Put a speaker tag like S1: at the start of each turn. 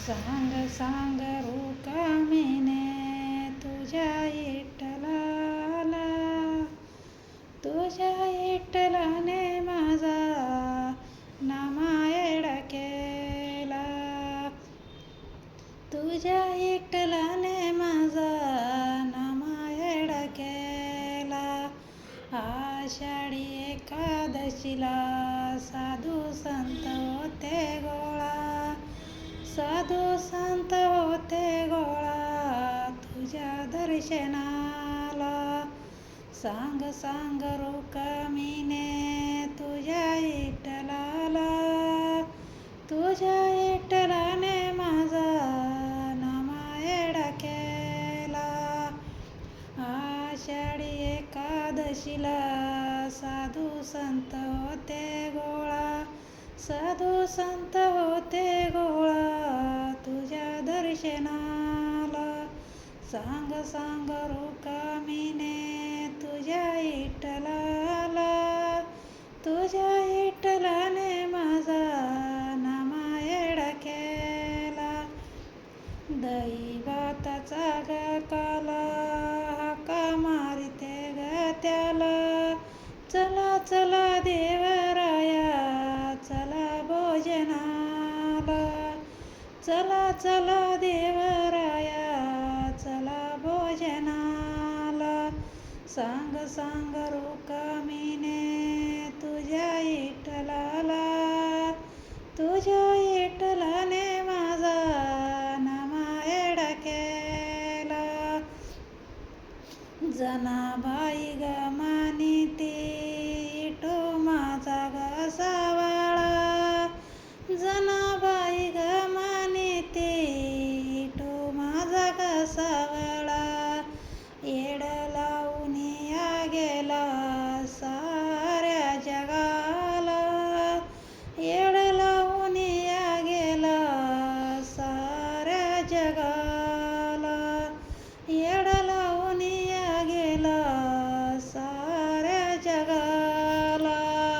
S1: सांग सांग रुक्मिणे तुझ्या विठ्ठलाला, तुझ्या विठ्ठलाने माझा नामायण केला, तुझ्या विठ्ठलाने माझा नामायण केला. आषाढी एकादशीला साधू संत होते गोळा, साधू संत होते गोळा तुझ्या दर्शनाला. सांग सांग रुक्मिणे तुझ्या विठ्ठलाला, तुझ्या विठ्ठलाने माझा नामायण केला. आषाढी एकादशीला साधू संत होते गोळा, साधू संत होते गोळा तुझ्या दर्शनाला. सांग सांग रुक्मिणे तुझ्या विठ्ठलाला, तुझ्या विठ्ठलाने माझा नामायण केला. दैवताचा काला हाका मारिते ग त्याला, चला चला देवराया चला भोजनाला, चला चला देवराया चला भोजनाला. सांग सांग रुक्मिणे तुझ्या विठ्ठलाला, तुझ्या विठ्ठला